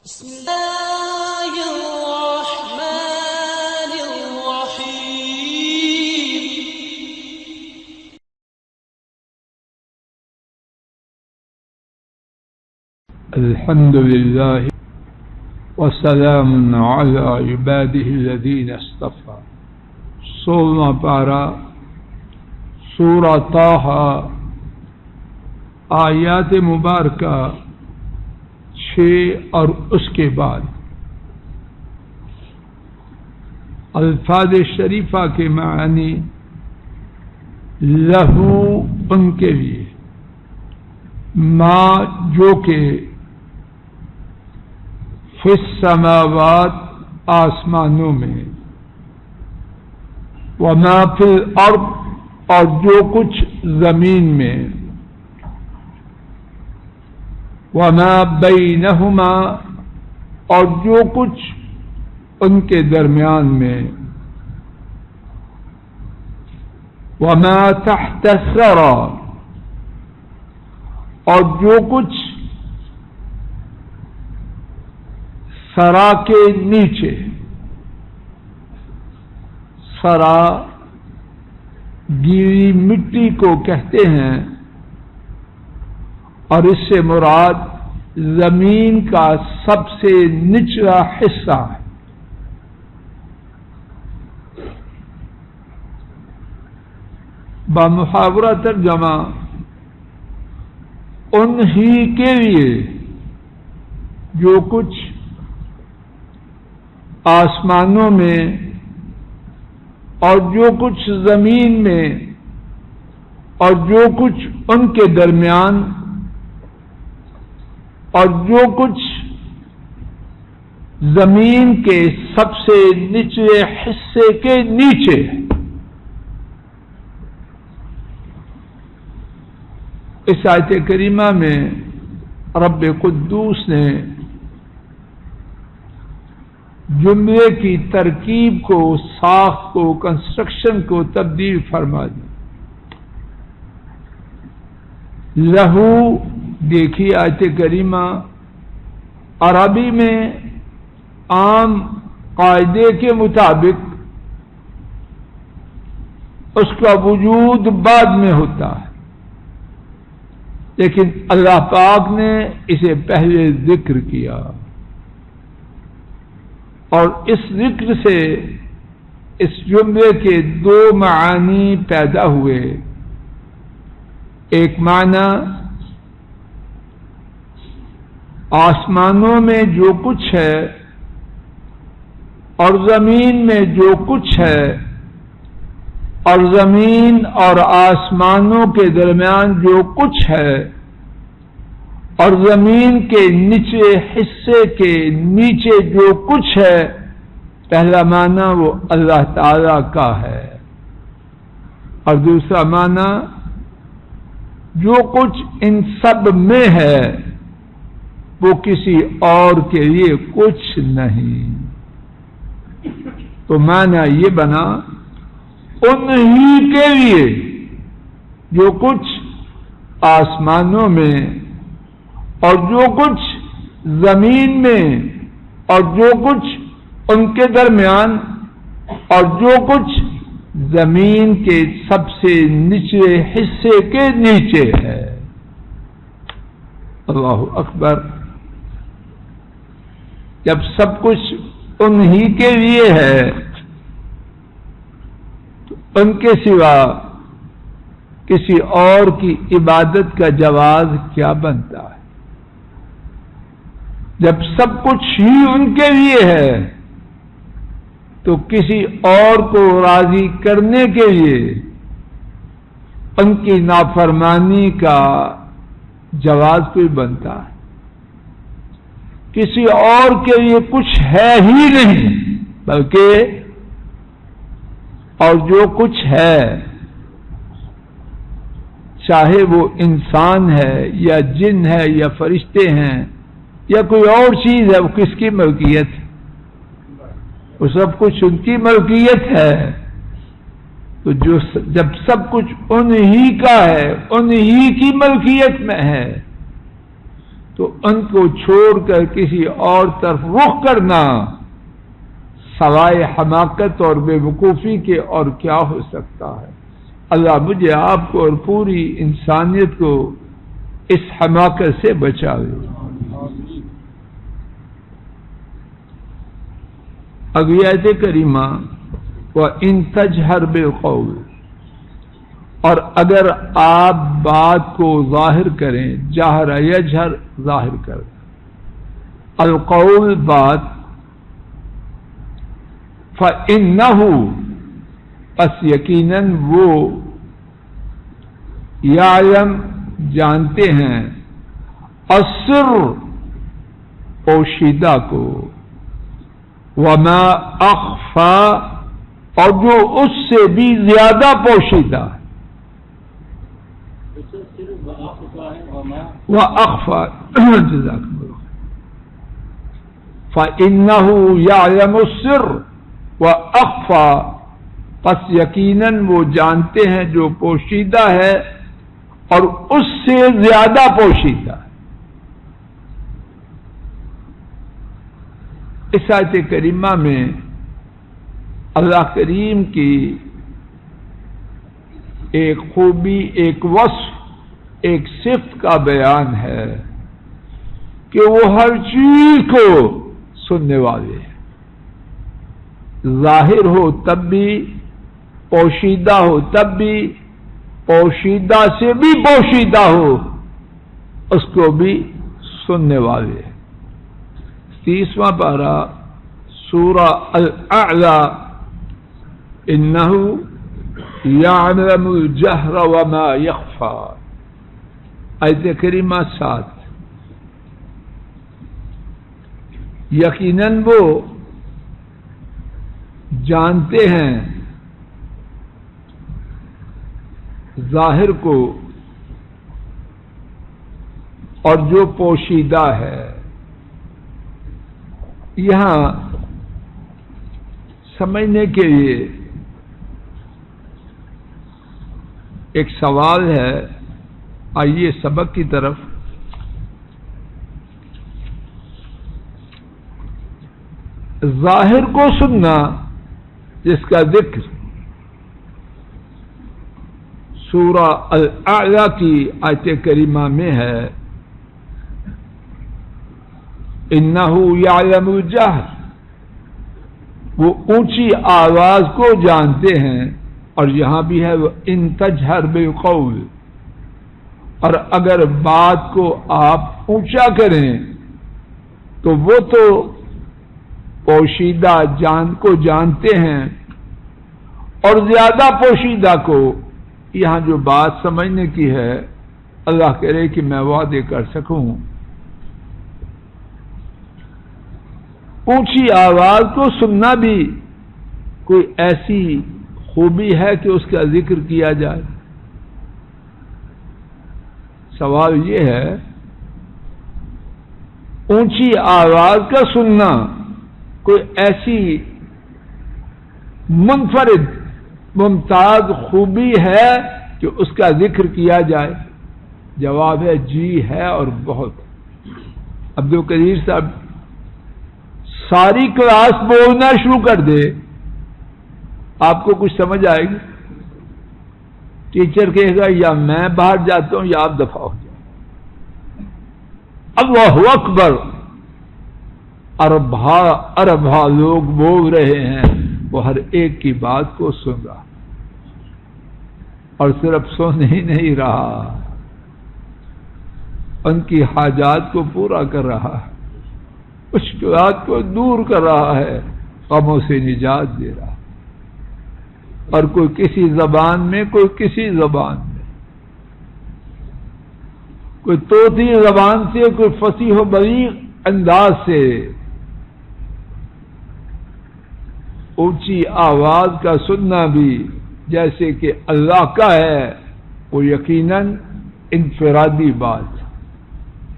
بسم الله الرحمن الرحيم. الحمد لله وسلام على عباده الذين اصطفى. 16واں پارہ سورہ طٰہ، آیات مبارکہ 6 اور اس کے بعد الفاظ شریفہ کے معنی لہو ان کے لیے، ما جو کہ فی السماوات آسمانوں میں، وما فی الارض اور جو کچھ زمین میں، وما بینہما اور جو کچھ ان کے درمیان میں، وما تحت الثری اور جو کچھ ثری کے نیچے. ثری گیلی مٹی کو کہتے ہیں، اور اس سے مراد زمین کا سب سے نچلا حصہ ہے. بمحاورہ ترجمہ ان ہی کے لیے جو کچھ آسمانوں میں اور جو کچھ زمین میں اور جو کچھ ان کے درمیان اور جو کچھ زمین کے سب سے نچلے حصے کے نیچے. اس آیت کریمہ میں رب قدوس نے جملے کی ترکیب کو، ساخت کو، کنسٹرکشن کو تبدیل فرما دی. لہو دیکھیے آیت کریمہ عربی میں عام قاعدے کے مطابق اس کا وجود بعد میں ہوتا ہے، لیکن اللہ پاک نے اسے پہلے ذکر کیا، اور اس ذکر سے اس جملے کے 2 معانی پیدا ہوئے. ایک معنی آسمانوں میں جو کچھ ہے اور زمین میں جو کچھ ہے، اور زمین اور آسمانوں کے درمیان جو کچھ ہے، اور زمین کے نچلے حصے کے نیچے جو کچھ ہے، پہلا معنی وہ اللہ تعالی کا ہے، اور دوسرا معنی جو کچھ ان سب میں ہے وہ کسی اور کے لیے کچھ نہیں. تو معنی یہ بنا انہی کے لیے جو کچھ آسمانوں میں اور جو کچھ زمین میں اور جو کچھ ان کے درمیان اور جو کچھ زمین کے سب سے نچلے حصے کے نیچے ہے. اللہ اکبر. جب سب کچھ انہی کے لیے ہے تو ان کے سوا کسی اور کی عبادت کا جواز کیا بنتا ہے؟ جب سب کچھ ہی ان کے لیے ہے تو کسی اور کو راضی کرنے کے لیے ان کی نافرمانی کا جواز کوئی بنتا ہے؟ کسی اور کے لیے کچھ ہے ہی نہیں، بلکہ اور جو کچھ ہے، چاہے وہ انسان ہے یا جن ہے یا فرشتے ہیں یا کوئی اور چیز ہے، وہ کس کی ملکیت ہے؟ وہ سب کچھ ان کی ملکیت ہے. تو جب سب کچھ انہی کا ہے، انہی کی ملکیت میں ہے، تو ان کو چھوڑ کر کسی اور طرف رخ کرنا سوائے حماقت اور بے وقوفی کے اور کیا ہو سکتا ہے؟ اللہ مجھے آپ کو اور پوری انسانیت کو اس حماقت سے بچاوے۔ اگلی آیت کریمہ وَإِن تَجْهَرْ بِالْقَوْلِ، اور اگر آپ بات کو ظاہر کریں، جہر یجہر ظاہر کریں، القول بات، فَإِنَّهُ پس یقیناً وہ یعلم جانتے ہیں، السر پوشیدہ کو، وما اخفا اور جو اس سے بھی زیادہ پوشیدہ ہے، وَأَخْفَى جزاکم اللہ، فَإِنَّهُ يَعْلَمُ السِّرَّ وَأَخْفَى پس یقیناً وہ جانتے ہیں جو پوشیدہ ہے اور اس سے زیادہ پوشیدہ ہے۔ اس آیت کریمہ میں اللہ کریم کی ایک خوبی، ایک وصف، ایک صفت کا بیان ہے کہ وہ ہر چیز کو سننے والے ہیں، ظاہر ہو تب بھی، پوشیدہ ہو تب بھی، پوشیدہ سے بھی پوشیدہ ہو اس کو بھی سننے والے ہیں۔ 30واں پارہ سورہ الاعلی، انہ یعلم الجہر وما یخفی، آیت کریمہ 7، یقیناً وہ جانتے ہیں ظاہر کو اور جو پوشیدہ ہے۔ یہاں سمجھنے کے لیے ایک سوال ہے، آئیے سبق کی طرف۔ ظاہر کو سننا جس کا ذکر سورہ الاعلی کی آیت کریمہ میں ہے، انہ یعلم الجہر، وہ اونچی آواز کو جانتے ہیں، اور یہاں بھی ہے ان تجہر بالقول، اور اگر بات کو آپ اونچا کریں تو وہ تو پوشیدہ جان کو جانتے ہیں، اور زیادہ پوشیدہ کو یہاں جو بات سمجھنے کی ہے، اللہ کرے کہ میں وعدے کر سکوں، اونچی آواز کو سننا بھی کوئی ایسی خوبی ہے کہ اس کا ذکر کیا جائے؟ سوال یہ ہے، اونچی آواز کا سننا کوئی ایسی منفرد ممتاز خوبی ہے کہ اس کا ذکر کیا جائے؟ جواب ہے جی ہے، اور بہت۔ عبدالقدیر صاحب ساری کلاس بولنا شروع کر دے، آپ کو کچھ سمجھ آئے گی؟ ٹیچر کہے گا یا میں باہر جاتا ہوں یا آپ دفع ہو جائیں۔ اللہ اکبر، اربھا لوگ بول رہے ہیں، وہ ہر ایک کی بات کو سن رہا، اور صرف سن ہی نہیں رہا، ان کی حاجات کو پورا کر رہا ہے، مشکلات کو دور کر رہا ہے، غموں سے نجات دے رہا ہے، اور کوئی کسی زبان میں، کوئی کسی زبان میں، کوئی طوطی زبان سے، کوئی فصیح و بلیغ انداز سے۔ اونچی آواز کا سننا بھی جیسے کہ اللہ کا ہے، وہ یقیناً انفرادی بات،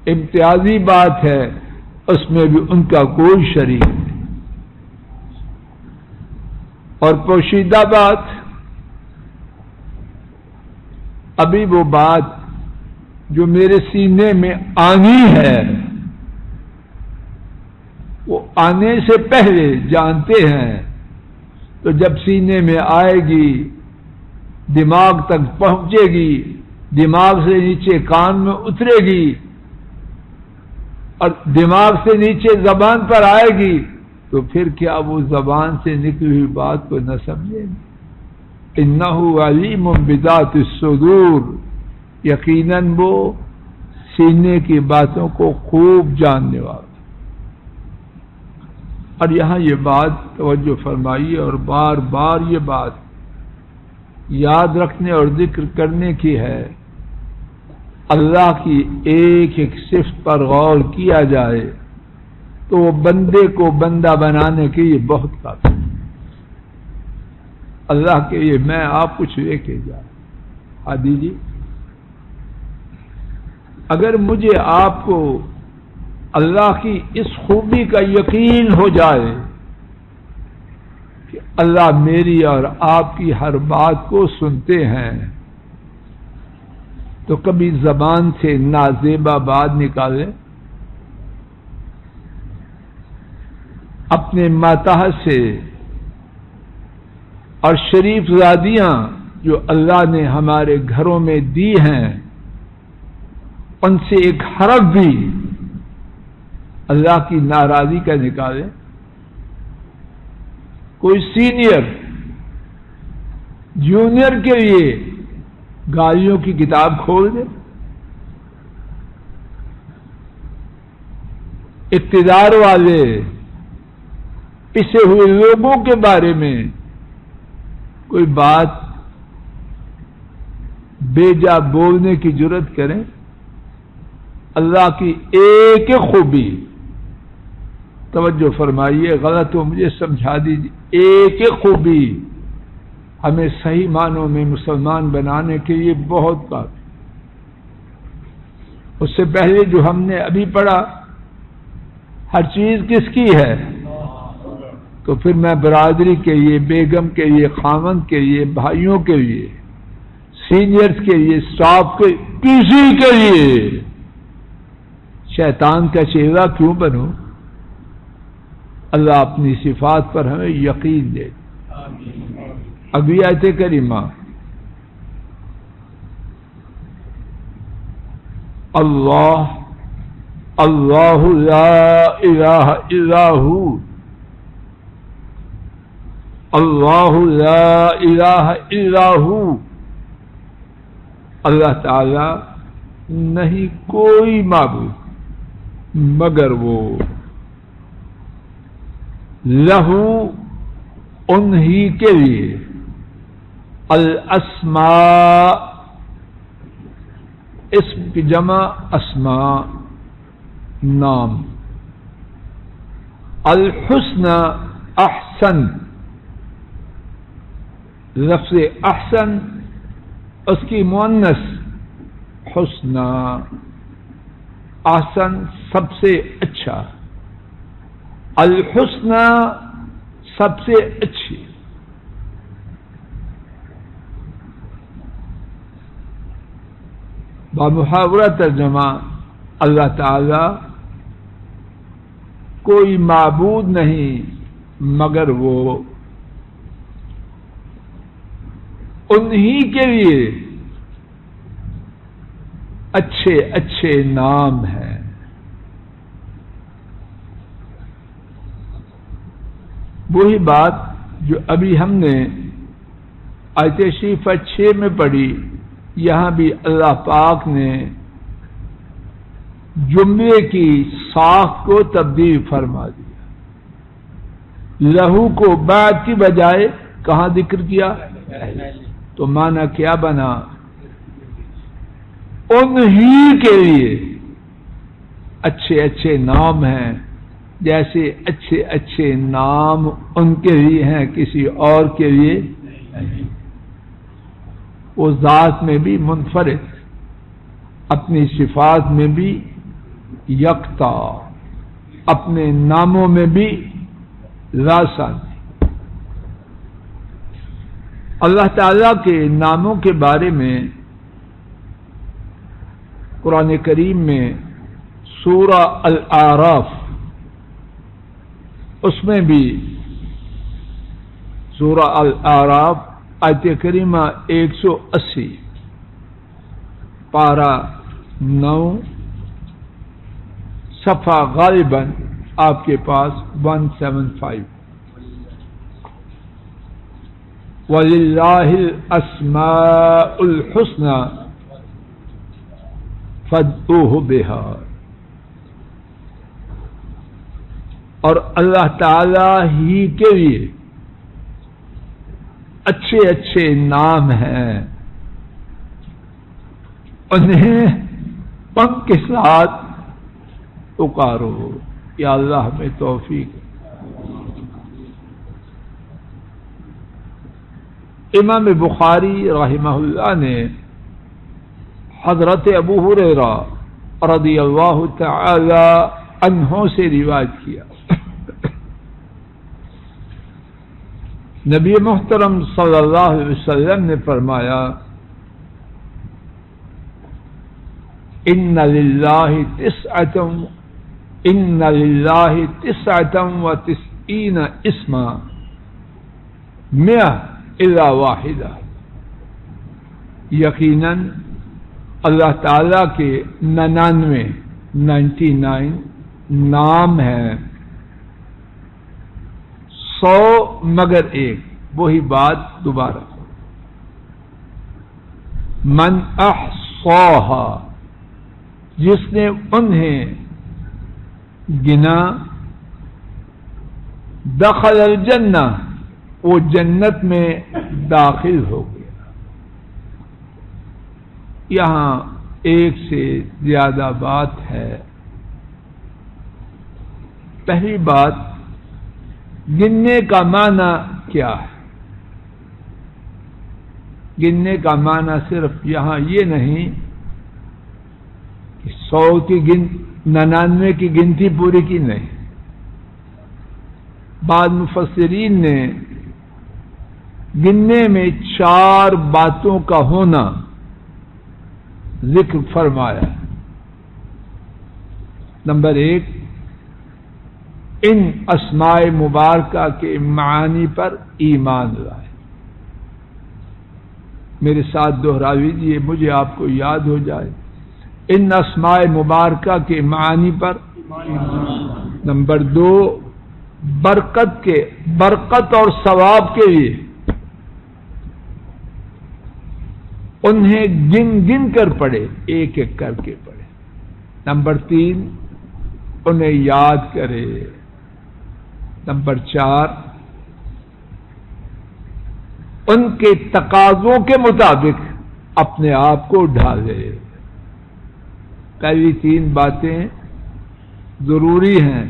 امتیازی بات ہے، اس میں بھی ان کا کوئی شریک نہیں۔ اور پوشیدہ بات، ابھی وہ بات جو میرے سینے میں آنی ہے وہ آنے سے پہلے جانتے ہیں، تو جب سینے میں آئے گی دماغ تک پہنچے گی، دماغ سے نیچے کان میں اترے گی اور دماغ سے نیچے زبان پر آئے گی، تو پھر کیا وہ زبان سے نکلی ہوئی بات کو نہ سمجھیں گے؟ انہ علیم بذات الصدور، یقیناً وہ سینے کی باتوں کو خوب جاننے والا۔ اور یہاں یہ بات توجہ فرمائیے اور بار بار یہ بات یاد رکھنے اور ذکر کرنے کی ہے، اللہ کی ایک ایک صفت پر غور کیا جائے تو وہ بندے کو بندہ بنانے کے لیے بہت کافی۔ اللہ کے لیے میں آپ کچھ لے کے جائیں ہادی جی، اگر مجھے آپ کو اللہ کی اس خوبی کا یقین ہو جائے کہ اللہ میری اور آپ کی ہر بات کو سنتے ہیں، تو کبھی زبان سے نازیبا بات نکالے، اپنے ماتحت سے اور شریف زادیاں جو اللہ نے ہمارے گھروں میں دی ہیں ان سے ایک حرف بھی اللہ کی ناراضی کا نکالے۔ کوئی سینئر جونیئر کے لیے گالیوں کی کتاب کھول دے، اقتدار والے پسے ہوئے لوگوں کے بارے میں کوئی بات بیجا بولنے کی جرت کریں، اللہ کی ایک ایک خوبی، توجہ فرمائیے، غلط ہو مجھے سمجھا دیجیے، ایک ایک خوبی ہمیں صحیح معنوں میں مسلمان بنانے کے لیے بہت کافی۔ اس سے پہلے جو ہم نے ابھی پڑھا، ہر چیز کس کی ہے؟ تو پھر میں برادری کے لیے، بیگم کے لیے، خاوند کے لیے، بھائیوں کے لیے، سینئرز کے لیے، اسٹاف کے، کسی کے لیے شیطان کا چہرہ کیوں بنو؟ اللہ اپنی صفات پر ہمیں یقین دے۔ اگلی آیت کریمہ، اللہ اللہ لا الہ الا ہو، اللہ لا الہ الا ہو، اللہ تعالی نہیں کوئی معبود مگر وہ، لہو انہی کے لیے، الاسماء اسم کی جمع اسماء نام، الحسن احسن، لفظ احسن اس کی مؤنث حسنہ، احسن سب سے اچھا، الحسنہ سب سے اچھی۔ بمحاورہ ترجمہ، اللہ تعالی کوئی معبود نہیں مگر وہ، انہی کے لیے اچھے اچھے نام ہیں۔ وہی بات جو ابھی ہم نے آیت شریفہ 6 میں پڑھی، یہاں بھی اللہ پاک نے جملے کی ساخت کو تبدیل فرما دیا، لہو کو بعد کی بجائے کہاں ذکر کیا؟ تو معنی کیا بنا؟ انہی کے لیے اچھے اچھے نام ہیں، جیسے اچھے اچھے نام ان کے لیے ہیں، کسی اور کے لیے نہیں۔ وہ ذات میں بھی منفرد، اپنی صفات میں بھی یکتا، اپنے ناموں میں بھی راستہ۔ اللہ تعالیٰ کے ناموں کے بارے میں قرآن کریم میں سورہ الاعراف، اس میں بھی سورہ الاعراف آیت کریمہ 180 پارہ 9 صفحہ غالباً آپ کے پاس 175 وَلِلَّهِ الْأَسْمَاءُ الْحُسْنَى فَادْعُوهُ بِهَا، اور اللہ تعالی ہی کے لیے اچھے اچھے نام ہیں، انہیں ان کے ساتھ پکارو۔ یا اللہ ہمیں توفیق۔ امام بخاری رحمہ اللہ نے حضرت ابو ہریرہ رضی اللہ تعالی عنہ سے روایت کیا، نبی محترم صلی اللہ علیہ وسلم نے فرمایا ان للہ تسعة وتسعین اسما 100 الا واحدہ، یقیناً اللہ تعالی کے 99 نام ہیں، 100 مگر ایک۔ وہی بات دوبارہ، من احصاها، جس نے انہیں گنا، دخل الجنہ، وہ جنت میں داخل ہو گیا۔ یہاں ایک سے زیادہ بات ہے۔ پہلی بات، گننے کا معنی کیا ہے؟ گننے کا معنی صرف یہاں یہ نہیں کہ 100 کی 99 کی گنتی پوری کی، نہیں۔ بعض مفسرین نے گننے میں 4 باتوں کا ہونا ذکر فرمایا۔ نمبر 1، ان اسماء مبارکہ کے معانی پر ایمان لائے۔ میرے ساتھ دہرا لیجیے، مجھے آپ کو یاد ہو جائے۔ ان اسماء مبارکہ کے معانی پر۔ نمبر 2، برکت اور ثواب کے لیے انہیں گن گن کر پڑھے، ایک ایک کر کے پڑھے۔ نمبر 3، انہیں یاد کرے۔ نمبر 4، ان کے تقاضوں کے مطابق اپنے آپ کو ڈھالے۔ پہلی 3 باتیں ضروری ہیں،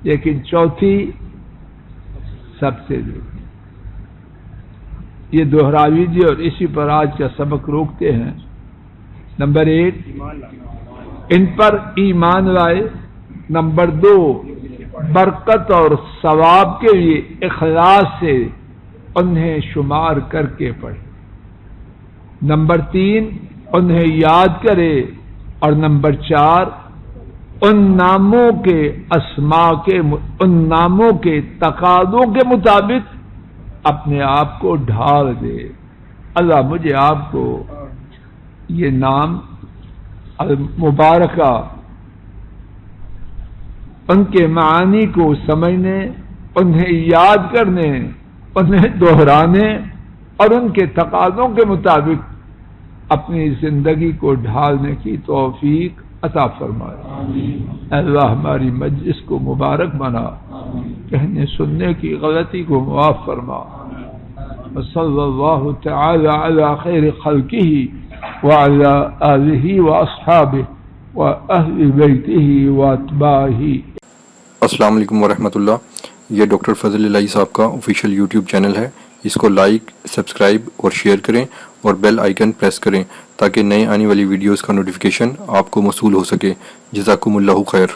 لیکن چوتھی سب سے ضروری۔ یہ دوہرا لیجیے اور اسی پر آج کا سبق روکتے ہیں۔ نمبر 1، ان پر ایمان لائے۔ نمبر 2، برکت اور ثواب کے لیے اخلاص سے انہیں شمار کر کے پڑھے۔ نمبر 3، انہیں یاد کرے۔ اور نمبر 4، ان ناموں کے تقاضوں کے مطابق اپنے آپ کو ڈھال دے۔ اللہ مجھے آپ کو یہ نام المبارکہ، ان کے معانی کو سمجھنے، انہیں یاد کرنے، انہیں دہرانے اور ان کے تقاضوں کے مطابق اپنی زندگی کو ڈھالنے کی توفیق عطا فرمائے۔ اللہ ہماری مجلس کو مبارک بنا، کہنے سننے کی غلطی کو معاف فرما۔ وصلی اللہ تعالی علی خیر خلقہ وعلی آلہ واصحابہ واہل بیتہ واتباعہ۔ السلام علیکم ورحمۃ اللہ۔ یہ ڈاکٹر فضل الہی صاحب کا آفیشیل یوٹیوب چینل ہے، اس کو لائک، سبسکرائب اور شیئر کریں اور بیل آئیکن پریس کریں تاکہ نئے آنے والی ویڈیوز کا نوٹیفیکیشن آپ کو موصول ہو سکے۔ جزاکم اللہ خیر۔